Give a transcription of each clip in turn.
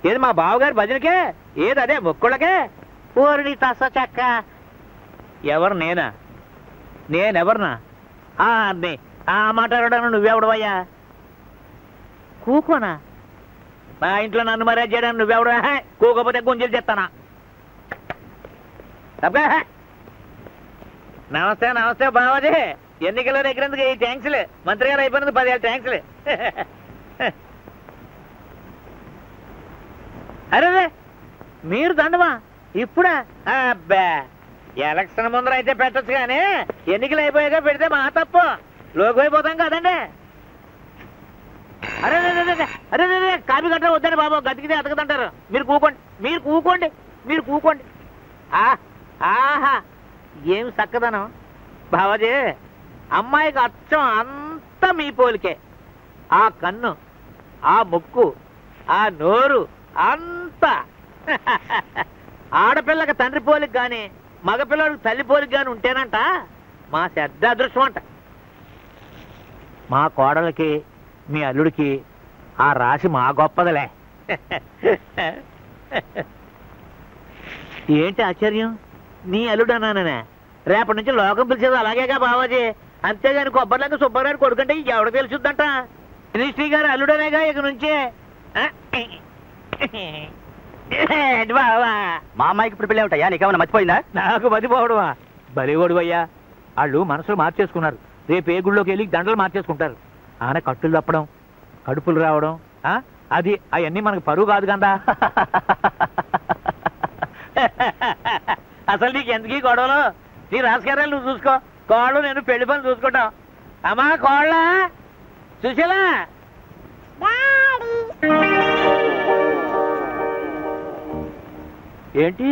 ఏది మా బావగారి భజనకే? ఏది అదే మొక్కుళ్ళకే? ఊరిని తస చెక్క. ఎవరు? నేనా? నేనెవరినా? మాట్లాడడానికి నువ్వెవడవయ్యా? కూకోనా? మా ఇంట్లో నన్ను మర్యాద చేయడానికి నువ్వెవడ? కూకపోతే గుంజలు చెప్తానా? నమస్తే నమస్తే బావాజీ. ఎన్నికల్లో ఎగిరేందుకు ఈ ట్యాంక్స్లే. మంత్రి గారు అయిపోయినందుకు 10,000 ట్యాంక్స్లే. అరే మీరు దండమా ఇప్పుడా? అబ్బా, ఎలక్షన్ ముందర అయితే పెట్టచ్చు కానీ ఎన్నికలు అయిపోయాక పెడితే మా తప్పు. లోకి అయిపోతాం కదండి. అరే అరే అరే కాపీ గట్ట వద్దండి బాబు, గతికితే అతకదంటారు. మీరు కూకోండి, మీరు కూకోండి, మీరు కూకోండి. ఆహా, ఏం చక్కదనం బావాజీ. అమ్మాయికి అచ్చం అంతా మీ పోలికే. ఆ కన్ను, ఆ ముక్కు, ఆ నోరు అంతా. ఆడపిల్లకి తండ్రి పోలికి కానీ మగపిల్లడికి తల్లి పోలికి కానీ ఉంటేనంట మా శ్రద్ధ అదృష్టం అంట. మా కోడలకి మీ అల్లుడికి ఆ రాశి మా గొప్పదలే. ఏంటి ఆశ్చర్యం? నీ అల్లుడు అన్నానే. రేపటి నుంచి లోకం పిలిచేది అలాగేగా బావాజీ. అంతేగాని కొబ్బరిలాగా సుబ్బారావు కొడుకంటే ఎవడ తెలుసుద్దంట. మినిస్ట్రీ గారు అల్లుడనేగా ఇక నుంచే. బావా, మా అమ్మాయికి ఇప్పుడు పెళ్ళి ఉంటాయా? నీకేమన్నా మర్చిపోయిందా? నాకు మతిపోవడమా? బలిగోడు అయ్యా. వాళ్ళు మనసులు మార్చేసుకున్నారు. రేపు ఏ గుళ్ళోకి వెళ్ళి దండలు మార్చేసుకుంటారు. ఆన కట్టులు తప్పడం, కడుపులు రావడం, అది అవన్నీ మనకు పరువు కాదు కదా. అసలు నీకు ఎందుకు ఈ గొడవలు? నీ రాజకీయాలు నువ్వు చూసుకో. కోళ్ళు నేను పెళ్లి పనులు చూసుకుంటాం. అమ్మా కోళ్ళ సుశీలా, ఏంటి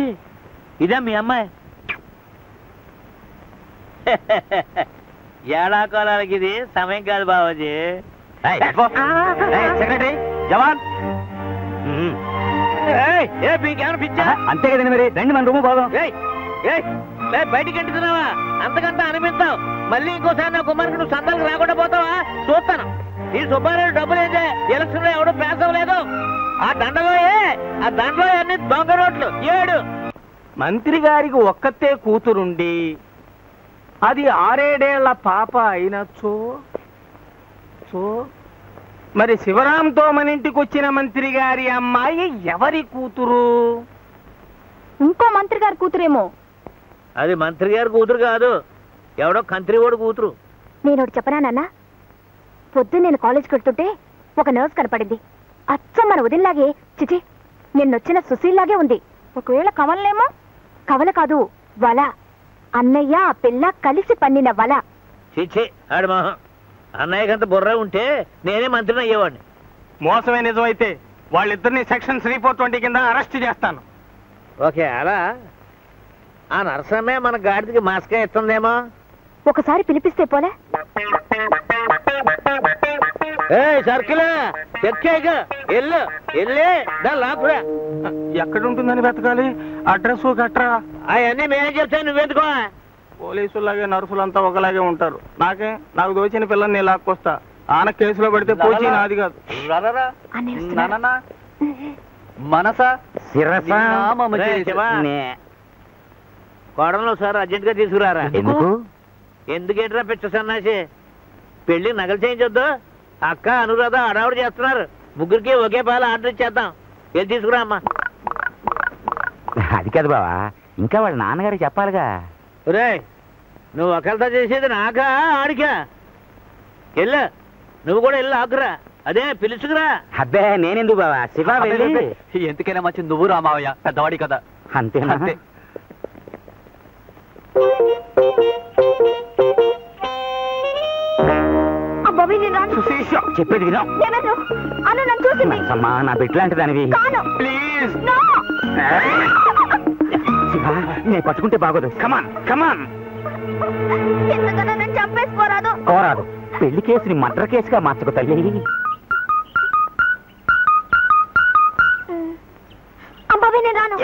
ఇదే మీ అమ్మాయి? ఏడాకోలాలకి ఇది సమయం కాదు బావాజీ. సెక్రటరీ జవాన్, మీకేమైనా పిచ్చా? అంతే కదండి మరి. రండి మన రూము పోదాం. బయటికి ఎంటుతున్నావా? అంతకంతా అనిపిస్తావు. మళ్ళీ ఇంకోసారి నా కుమార్కి నువ్వు సందాలకు రాకుండా పోతావా? చూస్తాను. ఈ సుబ్బారావు డబ్బులు అయితే ఎలక్షన్ లో ఎవడో పాస్ అవ్వలేదు. ఆ దండలో అన్ని దొంగ నోట్లు 7. మంత్రి గారికి ఒక్కతే కూతురుండి అది 6-7 పాప అయినచ్చో మరి శివరాంతో మన ఇంటికి వచ్చిన మంత్రి గారి అమ్మాయి ఎవరి కూతురు? ఇంకో మంత్రి గారి కూతురేమో. అది మంత్రి గారి కూతురు కాదు, ఎవడో కంత్రివాడు కూతురు. నేను ఒకటి చెప్పనా నాన్న? పొద్దున్న నేను కాలేజ్కి వెళ్తుంటే ఒక నర్స్ కనపడింది. అచ్చం మన వదినలాగే, చిచి నిన్నొచ్చిన సుశీల్లాగే ఉంది. ఒకవేళ కవలనేమో? కవల కాదు, వల. అన్నయ్య ఆ పిల్ల కలిసి పన్నిన వల. చిచి ఆడు మొహం. అన్నయ్యకంత బుర్ర ఉంటే నేనే మంత్రిని అయ్యేవాడిని. మోసమే నిజమైతే వాళ్ళిద్దరిని సెక్షన్ 3/420 కింద అరెస్ట్ చేస్తాను. ఓకే, అలా ఆ నరసమ్మే మన గాడికి మాస్కే ఇస్తుందేమో. ఒకసారి పిలిపిస్తే పోలే? సర్కిల్ చెక్కేగా ఎల్లు ఎల్లే లాకురా. ఎక్కడుంటుందని వెతకాలి? అడ్రస్ గట్రా అవన్నీ మేనేజ్ చెప్తాను, నువ్వెందుకో. పోలీసులాగే నర్సులంతా ఒకలాగే ఉంటారు. నాకు దోచిన పిల్లని నేను లాక్కొస్తా. ఆన కేసులో పెడితే పోచి నాది కాదు. కోడంలో సార్ అర్జెంట్ గా తీసుకురారా. ఎందుకేంట్రా పిచ్చ సన్నాసి? పెళ్లి నగలు చేయించొద్దు. అక్క అనురాధ అడావుడు చేస్తున్నారు. ముగ్గురికి ఒకే పాలు ఆర్డర్ ఇచ్చేద్దాం. వెళ్ళి తీసుకురా అమ్మా. అది కాదు బావా, ఇంకా వాళ్ళ నాన్నగారికి చెప్పాలిగా. రే, నువ్వు ఒకరితో చేసేది నాకా ఆడికా? వెళ్ళు, నువ్వు కూడా వెళ్ళి ఆకురా. అదే పిలుచుకురా. అబ్బే నేనెందుకు బావా, శివ వెళ్ళి. ఎందుకైనా మంచి నువ్వు రామావయ్య, పెద్దవాడి కదా. అంతేనా? చెప్పేది వినో. నా బిడ్డలాంటి దానివి. నేను పట్టుకుంటే బాగోదు. కమాన్ కమాన్. కోరాదు. పెళ్లి కేసుని మర్డర్ కేసుగా మార్చుకో తల్లి. అబ్బాయి నేను రాను.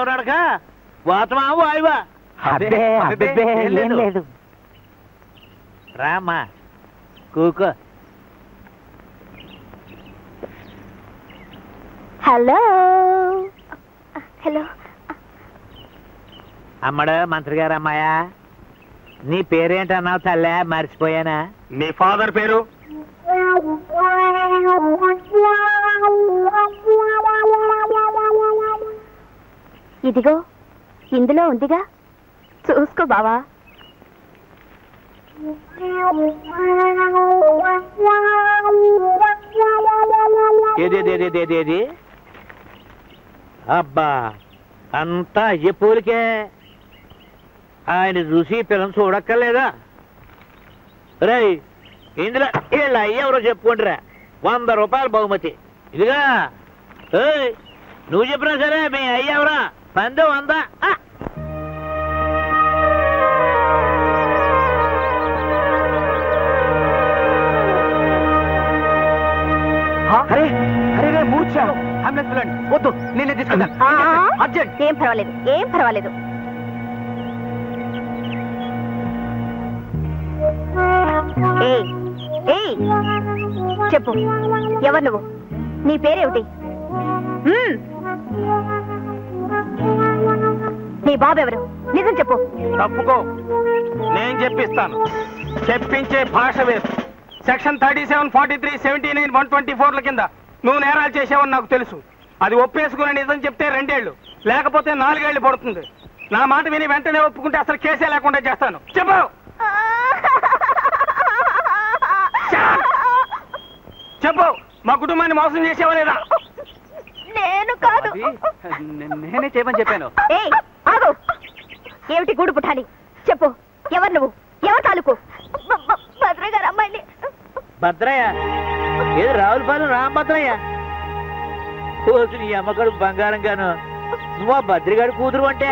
ఉన్నాడక వాతమా వాయువా అబ్బే అబ్బే ఏం లేదు. రామ్మా కూకో. హలో హలో అమ్మడు మంత్రి గారు అమ్మాయా, నీ పేరేంటన్నావు తల్లే? మర్చిపోయానా? నీ ఫాదర్ పేరు? ఇదిగో ఇందులో ఉందిగా, చూసుకో బావా. ఏది అబ్బా, అంతా అయ్యే పూలికే. ఆయన చూసి పిల్లలు చూడక్కర్లేదా? రై ఇందులో వీళ్ళ అయ్య ఎవరో చెప్పుకుంటారా, 100 రూపాయలు బహుమతి. ఇదిగా నువ్వు చెప్పినా సరే మీ అయ్య ఎవరా? 100. అరే అరే మూర్చా, అంబులెన్స్ పిల్లండి. వద్దు, నేనే తీసుకెళ్తాను. అర్జెంట్. ఏం పర్వాలేదు, ఏం పర్వాలేదు. చెప్పు, ఎవరు నువ్వు? నీ పేరేమిటి? నీ బాబు ఎవరు? నిజం చెప్పు. తప్పుకో, నేను చెప్పిస్తాను. చెప్పించే భాష వేసు. సెక్షన్ 37, 43, 79, 124ల కింద నువ్వు నేరాలు చేసావని నాకు తెలుసు. అది ఒప్పేసుకుని నిజం చెప్తే 2 ఏళ్ళు, లేకపోతే 4 ఏళ్ళు పడుతుంది. నా మాట విని వెంటనే ఒప్పుకుంటే అసలు కేసే లేకుండా చేస్తాను. చెప్పు. చెప్పు, మా కుటుంబాన్ని మోసం చేసావా లేదా? నేను కాదు. నేనే చేయమని చెప్పాను. ఆగు. ఏమిటి గూడు పుట్టాలి? చెప్పు, ఎవరు నువ్వు? ఎవరు తాలూకు? భద్ర గారు అమ్మాయిని. భద్రయ్య? ఏది రావులపాలెం రామభద్రయ్య? నీ అమ్మగారు బంగారం గాను. నువ్వు ఆ భద్రిగాడి కూతురు అంటే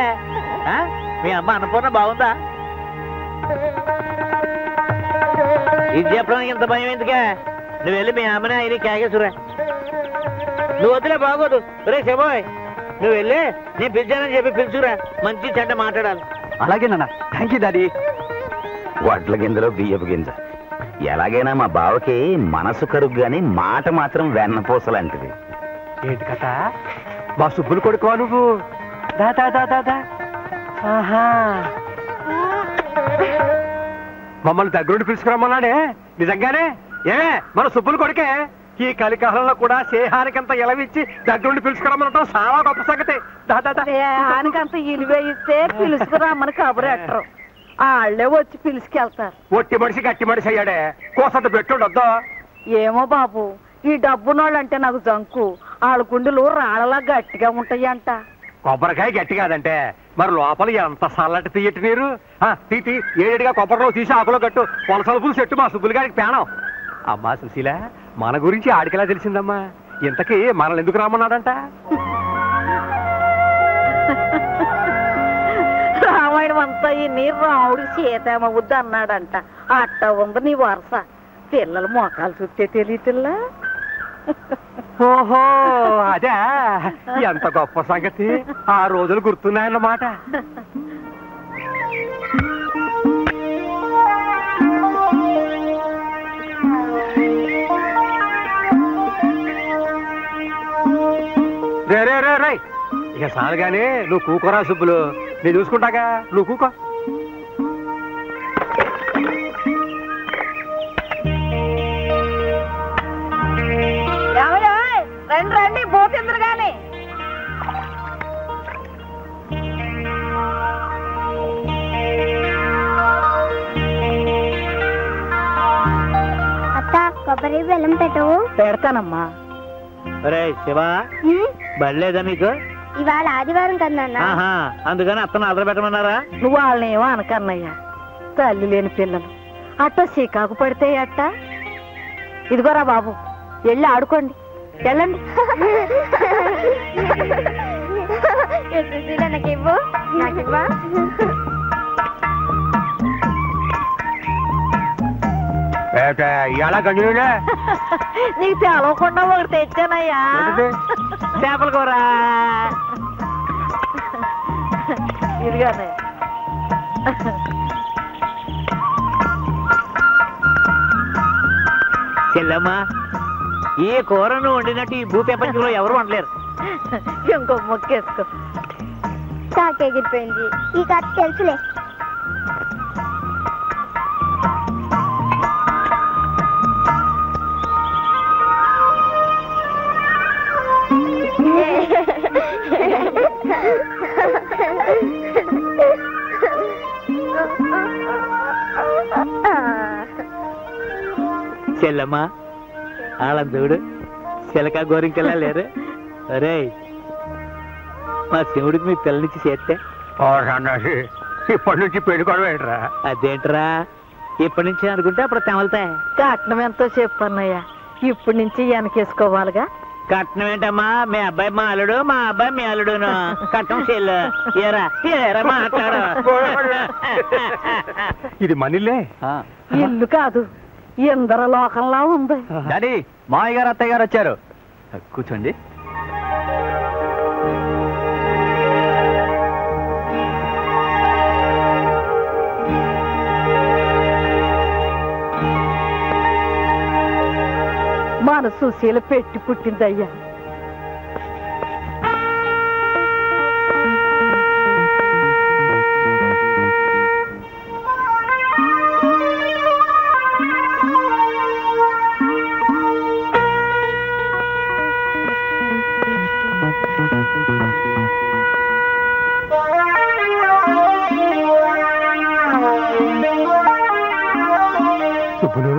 మీ అమ్మ అన్నపూర్ణ బాగుందా? ఇది చెప్పడానికి ఇంత భయం ఎందుకే? నువ్వు వెళ్ళి మీ అమ్మని ఆయన కేకేసురా. నువ్వు వద్దులే, బాగోదు. రే శబోయ్, నువ్వు వెళ్ళి నేను పిలిచానని చెప్పి పిలుచురా. మంచి చెడ్డ మాట్లాడాలి. అలాగే నాన్న. Thank you daddy. వడ్ల గింజలో బియ్యపు గింజ. ఎలాగైనా మా బావకి మనసు కరుగు గాని మాట మాత్రం వెన్నపూసలాంటిది. ఏంటి కథ? మా సుబ్బులు కొడుకోవా నువ్వు? దాదా దాదా. ఆహా, మమ్మల్ని దగ్గరుండి పిలుచుకురమ్మన్నాడే. నిజంగానే? ఏమే మన సుబ్బులు కొడుకే? ఈ కలికాలంలో కూడా స్నేహానికంత ఎలవిచ్చి దగ్గరుండి పిలుచుకురమ్మనటం చాలా గొప్ప సంగతి. దాదా స్నేహానికంత ఇలువే ఇస్తే పిలుచుకురమ్మని కబురు ఎట్టరు, వాళ్ళే వచ్చి పిలుచుకెళ్తారు. ఒట్టి మనిషి గట్టి మనిషి అయ్యాడే, కోసంత పెట్టుండొద్దా? ఏమో బాబు, ఈ డబ్బునోళ్ళంటే నాకు జంకు. వాళ్ళ గుండెలు రాళ్ళలా గట్టిగా ఉంటాయంట. కొబ్బరికాయ గట్టి కాదంటే మరి లోపల ఎంత సల్లటి తీయటి నీరు. తీటి ఏడిగా కొబ్బరిలో తీసి ఆకులో కట్టు. పొలసల పూలు చెట్టు మా సుబ్బులు గారికి పేణం. అమ్మా సుశీల, మన గురించి ఆడికెలా తెలిసిందమ్మా? ఇంతకీ మనల్ని ఎందుకు రమ్మన్నాడంట? రామాయణం అంతా ఈ నీరు రాముడికి సీతేమవుద్ది అన్నాడంట. అట్ట ఉంది నీ వరుస. పిల్లలు మోకాలు చుట్టే తెలియటిల్లా. ఓహో, అదే ఎంత గొప్ప సంగతి. ఆ రోజులు గుర్తున్నాయన్నమాట. రే రే రే రే, ఇక చాలు గానీ నువ్వు కూకోరా సుబ్బులు. నేను చూసుకుంటాగా, నువ్వు కూకో. రండి రండి, పోతిందరు గాని. అత్త, కొబ్బరి బెల్లం పెట్టవు. పెడతానమ్మా. రే శివ, బడిలేదా మీకు? ఇవాళ ఆదివారం కదా. అందుకని అత్తను అదర పెట్టమన్నారా? నువ్వు వాళ్ళని ఏమో అనకన్నయ్యా. తల్లి లేని పిల్లలు అట్ట చికాకు పడితే అట్ట. ఇదిగోరా బాబు, వెళ్ళి ఆడుకోండి, వెళ్ళండి. నాకివ్వు, నాకివ్వా. ఎలా గంజుడే నీకు తెలవకుండా ఒకటి తెచ్చానయ్యా. చేపల కూర. ఇదిగానే చెల్లమ్మా, ఏ కూరను వండినట్టు ఈ భూప్రపంచంలో ఎవరు వండలేరు. ఇంకో మొక్కేసుకో. తాకెగిరిపోయింది ఈ కథ తెలుసులే. చెల్లమ్మా, వాళ్ళని చూడు, చిలక గోరింకెలా లేరు. అరే, మా శివుడికి మీ పిల్లనిచ్చి చేస్తే ఇప్పటి నుంచి పెళ్ళికోవడం. అదేంట్రా, ఇప్పటి నుంచి అనుకుంటే అప్పుడు తెమలుతాయి. కట్నం ఎంతో చెప్పన్నయ్యా, ఇప్పటి నుంచి వెనకేసుకోవాలిగా. కట్నం ఏంటమ్మా, మీ అబ్బాయి మా అల్లుడు, మా అబ్బాయి మీ అల్లుడును. కట్నం చెల్లు ఏరా ఏరా మాట్లాడు. ఇది మనీలే. ఇల్లు కాదు, ఇందర లోకంలా ఉంది. డాడీ, మావయ్య గారు అత్తయ్య గారు వచ్చారు. కూర్చోండి. మన సుశీల పెట్టి పుట్టిందయ్యా. సుబ్బులు,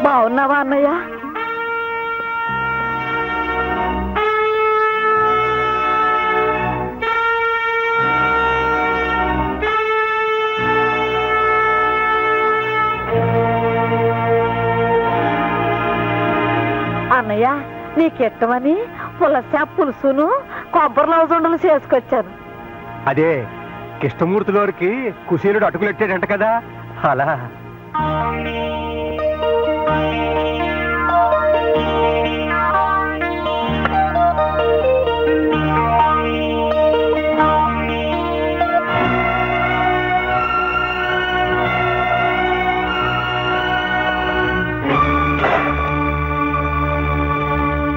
బాగున్నావా అన్నయ్య? అన్నయ్య, నీకెట్టమని పులస పులుసును కొబ్బరి లవజుండలు చేసుకొచ్చాను. అదే కృష్ణమూర్తి గారికి కుశీలుడు అటుకులెట్టాడంట కదా, అలా.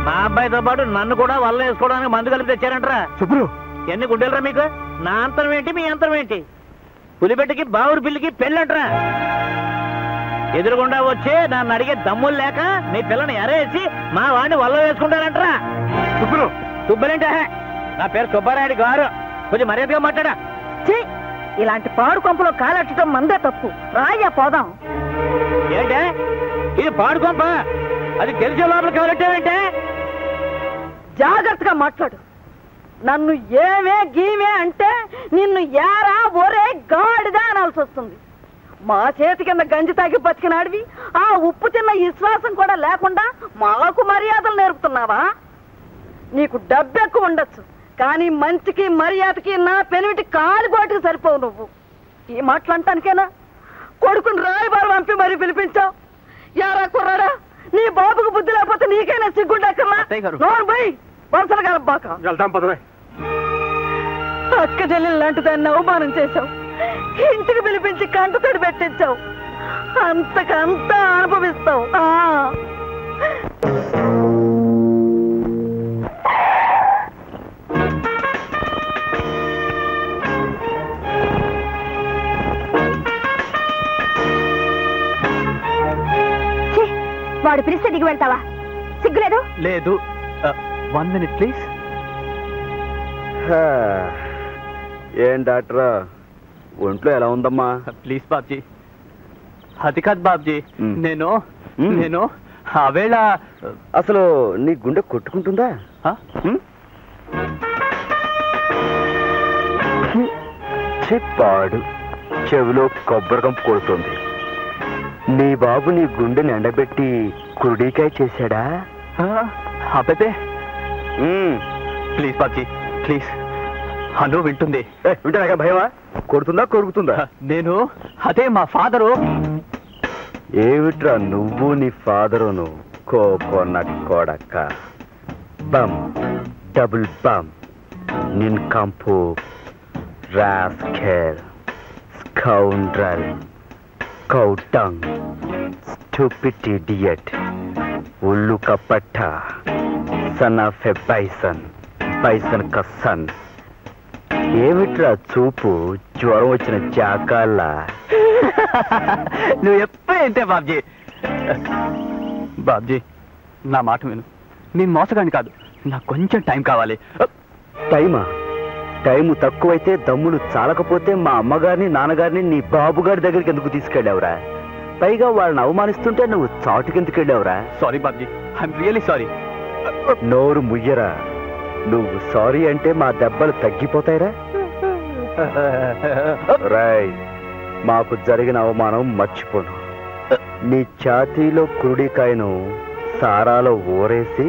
మా అబ్బాయితో పాటు నన్ను కూడా వల్ల వేసుకోవడానికి మందు కలిపి తెచ్చారంటరా. సుబ్బులు, ఎన్ని గుండెలరా మీకు? నా అంతరం ఏంటి, మీ అంతరం ఏంటి? పులిబెట్టకి బావురు పిల్లికి పెళ్ళంటరా. ఎదురుగుండా వచ్చి నన్ను అడిగే దమ్ములు లేక నీ పిల్లని ఎరేసి మా వాడిని వల్ల వేసుకుంటారంటరా. సుబ్బులు, సుబ్బలేంటే నా పేరు సుబ్బారాయుడు గారు, కొంచెం మర్యాదగా మాట్లాడా. ఛీ, ఇలాంటి పాడు కొంపలో కాలెట్టడం మందే తప్పు. రాయ్యా పోదాం. ఏంటే ఇది పాడుకోంప? అది తెలిసే లోపల కావాలంటే జాగ్రత్తగా మాట్లాడు. నన్ను ఏమే గీమే అంటే నిన్ను యారా ఒరే గాడిదా అనాల్సి వస్తుంది. మా చేతి కింద గంజి తాగి బతికినాడివి, ఆ ఉప్పు తిన్న విశ్వాసం కూడా లేకుండా మాకు మర్యాదలు నేర్పుతున్నావా? నీకు డబ్బు ఎక్కువ ఉండొచ్చు, కానీ మంచికి మర్యాదకి నా పెనిమిటి కాలిగోటికి సరిపోవు. నువ్వు ఈ మాటలంటానికేనా కొడుకుని రాయబారు పంపి మరీ పిలిపించావు? యారా కుర్రాడా, నీ బాబుకు బుద్ధి లేకపోతే నీకైనా సిగ్గుండక్కర్లా? నోరు పోయి వరుసలు కలబాక. వెళ్తాం పదవే. అక్క చెల్లెలు లాంటి దాన్ని అవమానం చేశావు, ఇంటికి పిలిపించి కంటతడి పెట్టించావు. అంతకంతా అనుభవిస్తావు. వాడు పిలిస్తే దిగి వెళ్తావా? సిగ్గులేదు? లేదు. 1 minute ప్లీజ్. ఏం డాక్టరా, ఒంట్లో ఎలా ఉందమ్మా? ప్లీజ్ బాబ్జీ. అది కాదు బాబ్జీ, నేను ఆవేళ అసలు నీ గుండె కొట్టుకుంటుందా? చెప్పాడు, చెవిలో కొబ్బరికంపు కొడుతుంది. నీ బాబు నీ గుండెని ఎండబెట్టి కురుడికాయ చేశాడా? అబ్బే ప్లీజ్ బాబ్జీ ప్లీజ్. హలో వింటుంది. వింటాక భయమా? కొడుతుందా కొరుకుతుందా? నేను అదే మా ఫాదరు. ఏమిట్రా నువ్వు నీ ఫాదరును? కోకోనట్ కొడక. Bum, double bum, nincompoop, rascal, scoundrel, cow dung, stupid idiot, ullu ka patta, son of a bison, bison ka son. ఏమిట్రా చూపు జ్వరం వచ్చిన చాకాల నువ్వు ఎప్పుడు ఏంటే బాబ్జీ బాబ్జీ నా మాట విను నేను మోసగాని కాదు నాకు కొంచెం టైం కావాలి టైము తక్కువైతే దమ్ములు చాలకపోతే మా అమ్మగారిని నాన్నగారిని నీ బాబుగారి దగ్గరికి ఎందుకు తీసుకెళ్ళావురా పైగా వాళ్ళని అవమానిస్తుంటే నువ్వు చాటుకెందుకు వెళ్ళావురా sorry Babji I'm really sorry నోరు ముయ్యరా నువ్వు సారీ అంటే మా దెబ్బలు తగ్గిపోతాయిరా రాయ్ మాకు జరిగిన అవమానం మర్చిపోను నీ ఛాతీలో కురుడికాయను సారాలో ఊరేసి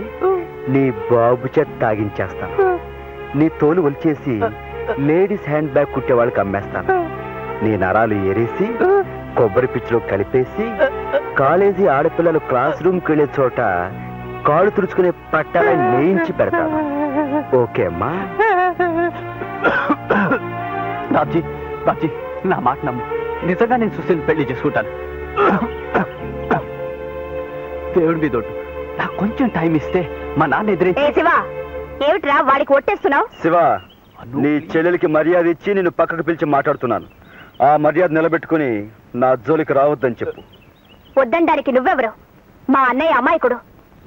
నీ బాబు చేత తాగించేస్తాను నీ తోలు ఒలిచేసి లేడీస్ హ్యాండ్ బ్యాగ్ కుట్టే వాళ్ళకి అమ్మేస్తాను నీ నరాలు ఏరేసి కొబ్బరి పిచ్చిలో కలిపేసి కాలేజీ ఆడపిల్లలు క్లాస్ రూమ్కి వెళ్ళే చోట కాళ్ళు తుడుచుకునే పట్టాలని నేయించి పెడతాను ఓకే అమ్మా బాబ్జీ బాబ్జీ నా మాట నమ్ము నిజంగా నేను సుశీల్ పెళ్లి చేసుకుంటాను దేవుడి మీద ఒట్టు నాకు కొంచెం టైం ఇస్తే మా నాన్న ఎదురైతే శివ ఏమిట్రా వాడికి ఒట్టేస్తున్నావు శివ నీ చెల్లెలికి మర్యాద ఇచ్చి నిన్ను పక్కకు పిలిచి మాట్లాడుతున్నాను ఆ మర్యాద నిలబెట్టుకుని నా జోలికి రావద్దని చెప్పు వద్దండానికి నువ్వెవరు మా అన్నయ్య అమాయకుడు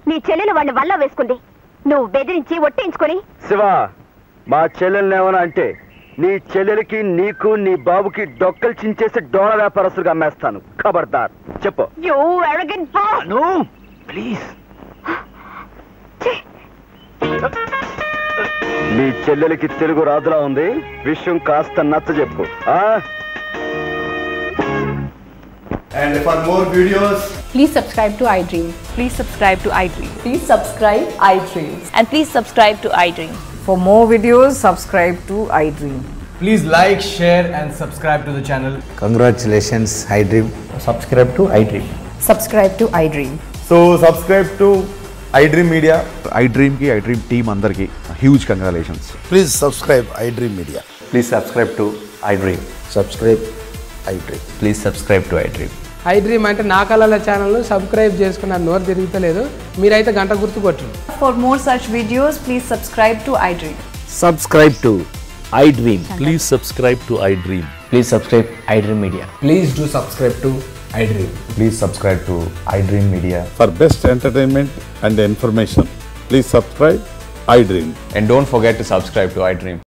నీ చెల్లెలు వాడిని వల్ల వేసుకుంది నువ్వు బెదిరించి ఒట్టించుకొని శివ మా చెల్లెల్ని ఏమన్నా అంటే నీ చెల్లెలికి నీకు నీ బాబుకి డొక్కలు చించేసి డోల వ్యాపారస్తులుగా అమ్మేస్తాను ఖబర్దార్ చెప్పు ప్లీజ్ నీ చెల్లెలికి తెలుగు రాదులా ఉంది విషయం కాస్త నచ్చ చెప్పు And for more videos, please subscribe to iDream. Please subscribe to iDream. Please subscribe iDream. And please subscribe to iDream. For more videos, subscribe to iDream. please like, share and subscribe to the channel. Congratulations, iDream. Subscribe to iDream. Subscribe to iDream. So subscribe to iDream Media. iDream ki iDream team andarki huge congratulations. Please subscribe iDream Media. Please subscribe to iDream. Subscribe iDream. Please subscribe to iDream. iDream అంటే నా కళల channel subscribe చేసుకున్న నోరు తిరుగుతలేదు మీరైతే గంట గుర్తు కొట్టండి For more such videos, please subscribe to iDream. Subscribe to iDream. Please subscribe to iDream. Please subscribe iDream Media. Please do subscribe to iDream. Please subscribe to iDream Media. For best entertainment and information, please subscribe iDream. And don't forget to subscribe to iDream.